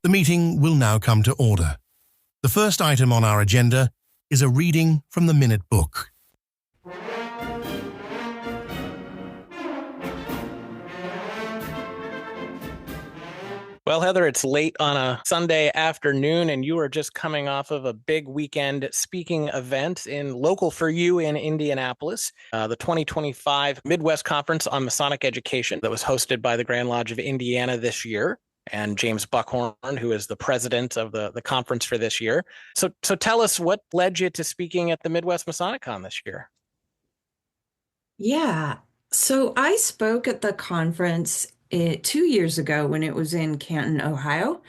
The meeting will now come to order. The first item on our agenda is a reading from the Minute Book. Well, Heather, it's late on a Sunday afternoon, and you are just coming off of a big weekend speaking event local for you in Indianapolis, the 2025 Midwest Conference on Masonic Education that was hosted by the Grand Lodge of Indiana this year, and James Buckhorn, who is the president of the conference for this year. So tell us, what led you to speaking at the Midwest Masonic Con this year? Yeah. So I spoke at the conference 2 years ago when it was in Canton, Ohio,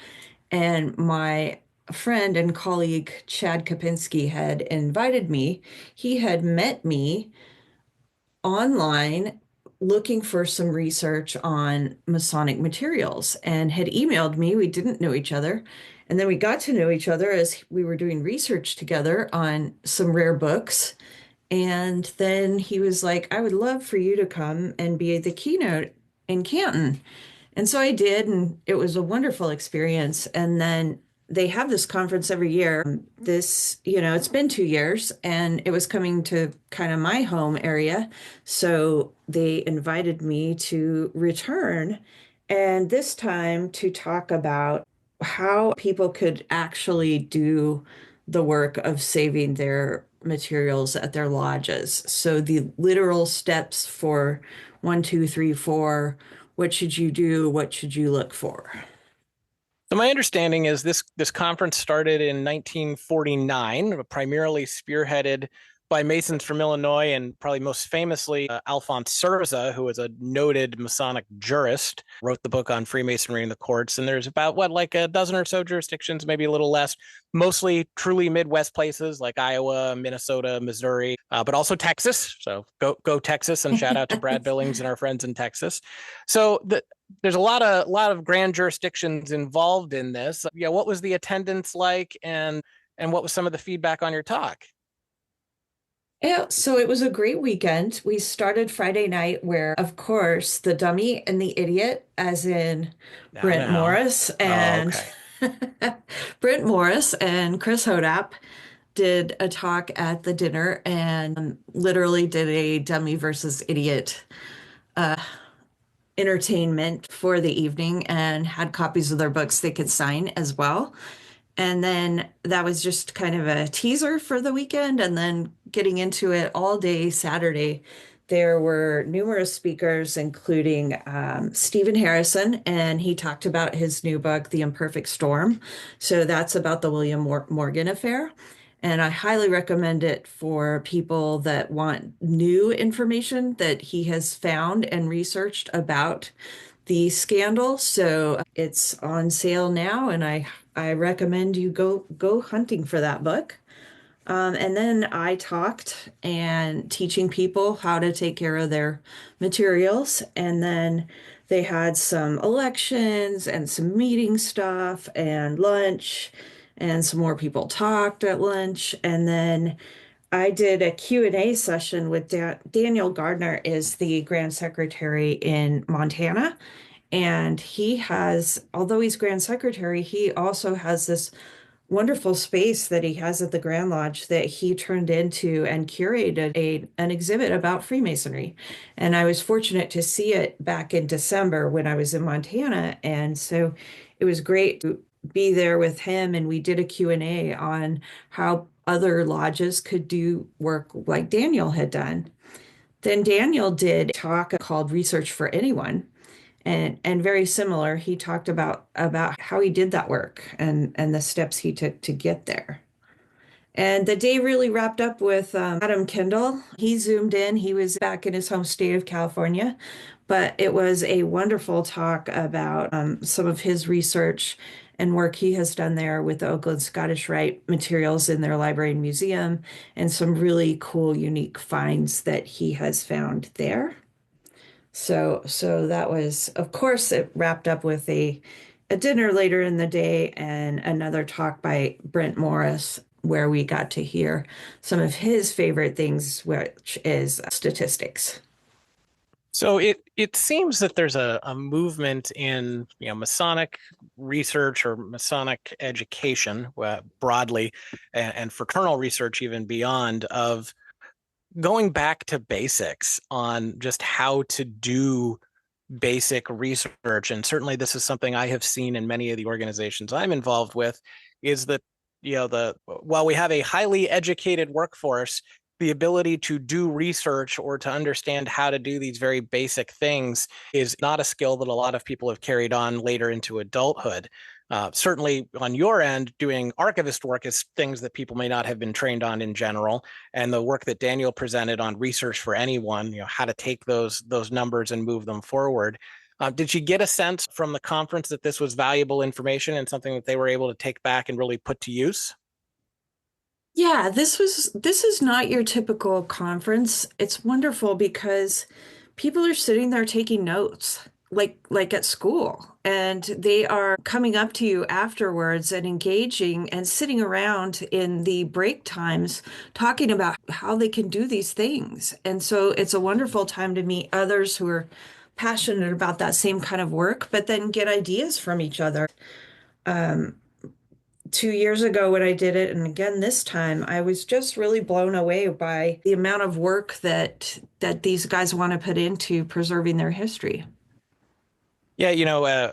and my friend and colleague Chad Kapinski had invited me. He had met me online looking for some research on Masonic materials and had emailed me. We didn't know each other. And then we got to know each other as we were doing research together on some rare books. And then he was like, I would love for you to come and be the keynote in Canton. And so I did, and it was a wonderful experience. And then they have this conference every year. It's been 2 years, and it was coming to kind of my home area. So they invited me to return, and this time to talk about how people could actually do the work of saving their materials at their lodges. So the literal steps for 1, 2, 3, 4. What should you do? What should you look for? So my understanding is this conference started in 1949, primarily spearheaded by Masons from Illinois, and probably most famously Alphonse Serza, who was a noted Masonic jurist, wrote the book on Freemasonry in the courts. And there's about like a dozen or so jurisdictions, maybe a little less, mostly truly Midwest places like Iowa, Minnesota, Missouri, but also Texas. So go Texas, and shout out to Brad Billings and our friends in Texas. So there's a lot of grand jurisdictions involved in this. Yeah, what was the attendance like, and what was some of the feedback on your talk? Yeah, so it was a great weekend. We started Friday night where, of course, the dummy and the idiot, as in Brent Now. Morris Oh, and okay. Brent Morris and Chris Hodap did a talk at the dinner and literally did a dummy versus idiot entertainment for the evening and had copies of their books they could sign as well. And then that was just kind of a teaser for the weekend. And then getting into it all day Saturday, there were numerous speakers, including Stephen Harrison, and he talked about his new book, The Imperfect Storm. So that's about the William Morgan affair. And I highly recommend it for people that want new information that he has found and researched about the scandal. So it's on sale now, and I recommend you go hunting for that book. And then I talked and teaching people how to take care of their materials. And then they had some elections and some meeting stuff and lunch, and some more people talked at lunch. And then I did a Q&A session with Daniel Gardner is the Grand Secretary in Montana. And he has, although he's Grand Secretary, he also has this wonderful space that he has at the Grand Lodge that he turned into and curated an exhibit about Freemasonry. And I was fortunate to see it back in December when I was in Montana. And so it was great to be there with him. And we did a Q&A on how other lodges could do work like Daniel had done. Then Daniel did a talk called Research for Anyone. And very similar, he talked about how he did that work and the steps he took to get there. And the day really wrapped up with Adam Kendall. He zoomed in. He was back in his home state of California, but it was a wonderful talk about some of his research and work he has done there with the Oakland Scottish Rite materials in their library and museum, and some really cool, unique finds that he has found there. So that was, of course, it wrapped up with a dinner later in the day and another talk by Brent Morris, where we got to hear some of his favorite things, which is statistics. So it seems that there's a movement in Masonic research or Masonic education broadly, and fraternal research even beyond, of going back to basics on just how to do basic research. And certainly this is something I have seen in many of the organizations I'm involved with, is that the while we have a highly educated workforce, the ability to do research or to understand how to do these very basic things is not a skill that a lot of people have carried on later into adulthood. Certainly on your end, doing archivist work is things that people may not have been trained on in general. And the work that Daniel presented on research for anyone, how to take those numbers and move them forward. Did you get a sense from the conference that this was valuable information and something that they were able to take back and really put to use? Yeah, this is not your typical conference. It's wonderful because people are sitting there taking notes like at school, and they are coming up to you afterwards and engaging and sitting around in the break times talking about how they can do these things. And so it's a wonderful time to meet others who are passionate about that same kind of work, but then get ideas from each other. 2 years ago when I did it, and again this time, I was just really blown away by the amount of work that these guys want to put into preserving their history. Yeah,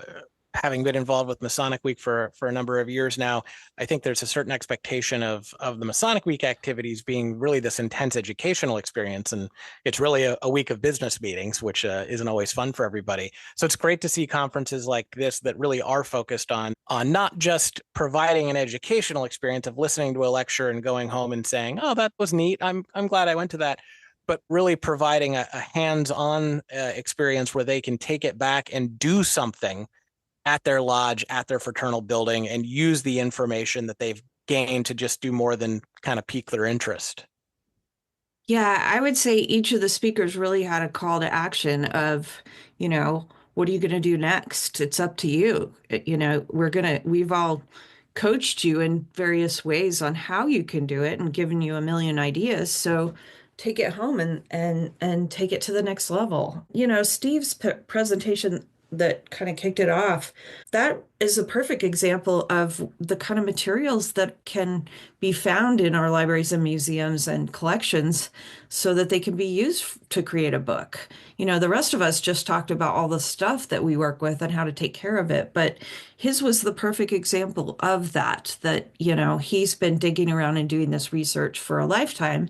having been involved with Masonic Week for a number of years now, I think there's a certain expectation of the Masonic Week activities being really this intense educational experience, and it's really a week of business meetings, which isn't always fun for everybody. So it's great to see conferences like this that really are focused on not just providing an educational experience of listening to a lecture and going home and saying, "Oh, that was neat. I'm glad I went to that." But really providing a hands-on experience where they can take it back and do something at their lodge, at their fraternal building, and use the information that they've gained to just do more than kind of pique their interest. Yeah, I would say each of the speakers really had a call to action of, what are you going to do next? It's up to you. We've all coached you in various ways on how you can do it and given you a million ideas. So take it home and take it to the next level. Steve's presentation that kind of kicked it off, that is a perfect example of the kind of materials that can be found in our libraries and museums and collections so that they can be used to create a book. The rest of us just talked about all the stuff that we work with and how to take care of it, but his was the perfect example of that, he's been digging around and doing this research for a lifetime,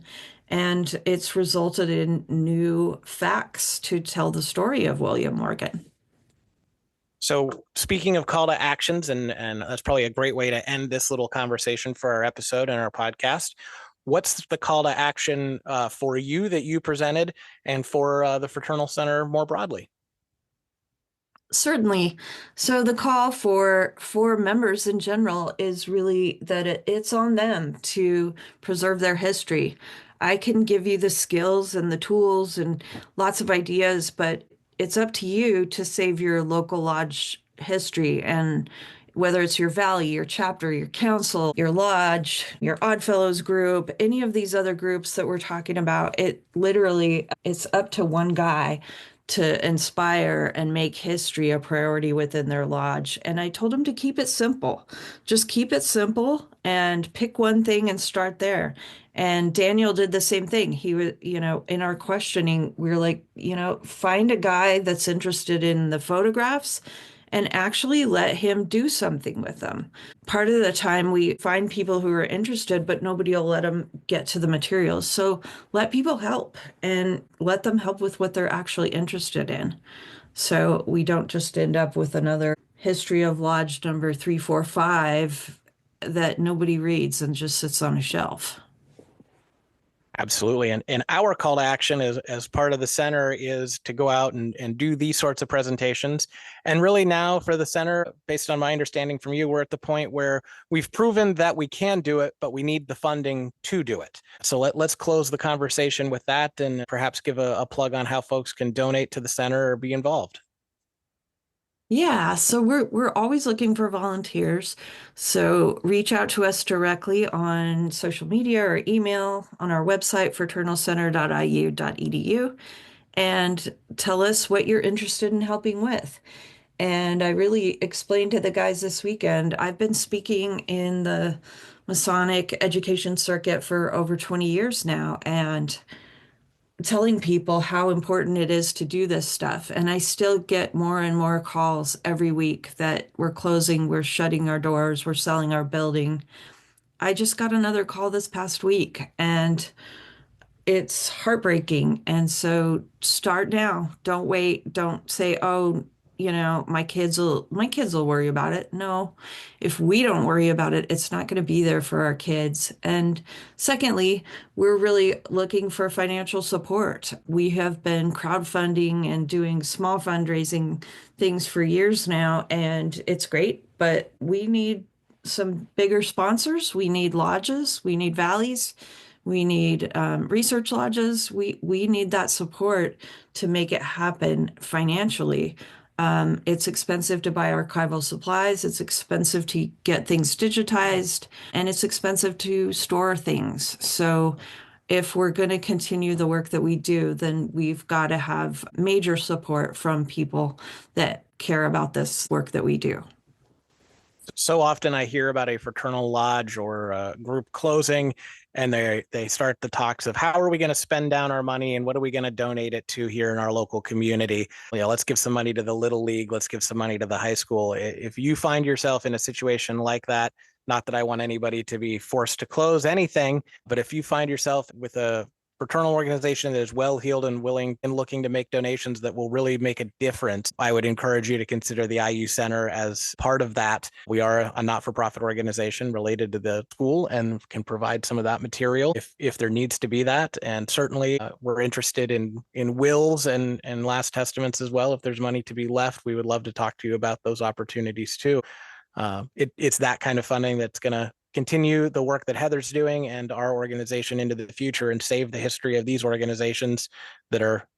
and it's resulted in new facts to tell the story of William Morgan. So speaking of call to actions, and that's probably a great way to end this little conversation for our episode and our podcast. What's the call to action for you that you presented and for the Fraternal Center more broadly? Certainly. So the call for members in general is really that it's on them to preserve their history. I can give you the skills and the tools and lots of ideas, but it's up to you to save your local lodge history, and whether it's your valley, your chapter, your council, your lodge, your Odd Fellows group, any of these other groups that we're talking about, it's up to one guy to inspire and make history a priority within their lodge. And I told him to keep it simple. Just keep it simple and pick one thing and start there. And Daniel did the same thing. He was, in our questioning, we were like, find a guy that's interested in the photographs and actually let him do something with them. Part of the time we find people who are interested, but nobody will let them get to the materials. So let people help and let them help with what they're actually interested in. So we don't just end up with another history of lodge number 345 that nobody reads and just sits on a shelf. Absolutely. And our call to action as part of the center is to go out and do these sorts of presentations. And really now for the center, based on my understanding from you, we're at the point where we've proven that we can do it, but we need the funding to do it. So let's close the conversation with that and perhaps give a plug on how folks can donate to the center or be involved. Yeah, so we're always looking for volunteers. So reach out to us directly on social media or email on our website, fraternalcenter.iu.edu. and tell us what you're interested in helping with. And I really explained to the guys this weekend, I've been speaking in the Masonic Education circuit for over 20 years now and telling people how important it is to do this stuff. And I still get more and more calls every week that we're closing, we're shutting our doors, we're selling our building. I just got another call this past week, and it's heartbreaking. And so start now. Don't wait. Don't say, oh, my kids will worry about it. No, if we don't worry about it, it's not going to be there for our kids. And secondly, we're really looking for financial support. We have been crowdfunding and doing small fundraising things for years now, and it's great, but we need some bigger sponsors. We need lodges. We need valleys. We need research lodges. We need that support to make it happen financially. It's expensive to buy archival supplies. It's expensive to get things digitized, and it's expensive to store things. So if we're going to continue the work that we do, then we've got to have major support from people that care about this work that we do. So often I hear about a fraternal lodge or a group closing, and they start the talks of how are we going to spend down our money and what are we going to donate it to here in our local community? Let's give some money to the Little League. Let's give some money to the high school. If you find yourself in a situation like that, not that I want anybody to be forced to close anything, but if you find yourself with a fraternal organization that is well-heeled and willing and looking to make donations that will really make a difference, I would encourage you to consider the IU Center as part of that. We are a not-for-profit organization related to the school and can provide some of that material if there needs to be that. And certainly we're interested in wills and last testaments as well. If there's money to be left, we would love to talk to you about those opportunities too. It's that kind of funding that's going to continue the work that Heather's doing and our organization into the future and save the history of these organizations that are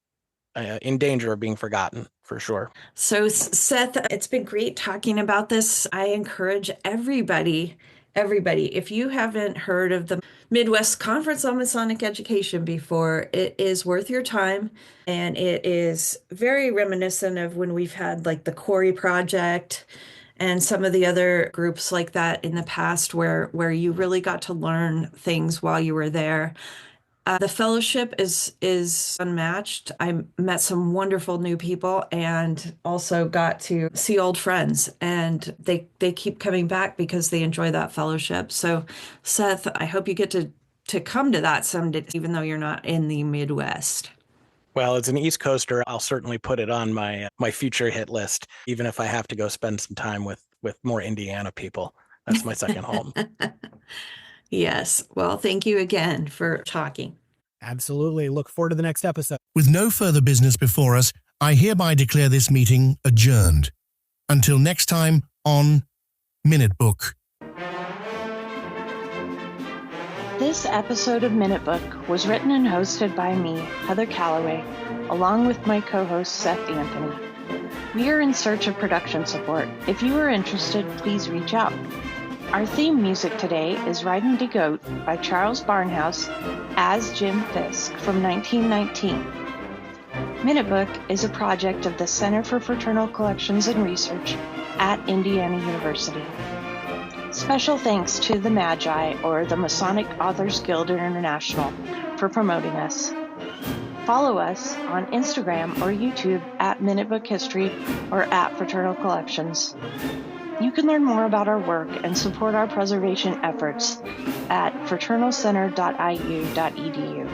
in danger of being forgotten, for sure. So, Seth, it's been great talking about this. I encourage everybody, if you haven't heard of the Midwest Conference on Masonic Education before, it is worth your time. And it is very reminiscent of when we've had like the Quarry Project and some of the other groups like that in the past where you really got to learn things while you were there. The fellowship is unmatched. I met some wonderful new people and also got to see old friends, and they keep coming back because they enjoy that fellowship. So, Seth, I hope you get to come to that someday, even though you're not in the Midwest. Well, as an East Coaster, I'll certainly put it on my future hit list, even if I have to go spend some time with more Indiana people. That's my second home. Yes. Well, thank you again for talking. Absolutely. Look forward to the next episode. With no further business before us, I hereby declare this meeting adjourned. Until next time on Minute Book. This episode of Minute Book was written and hosted by me, Heather Calloway, along with my co-host Seth Anthony. We are in search of production support. If you are interested, please reach out. Our theme music today is Riding the Goat by Charles Barnhouse as Jim Fisk from 1919. Minute Book is a project of the Center for Fraternal Collections and Research at Indiana University. Special thanks to the Magi, or the Masonic Authors Guild International, for promoting us. Follow us on Instagram or YouTube at Minute Book History or at Fraternal Collections. You can learn more about our work and support our preservation efforts at fraternalcenter.iu.edu.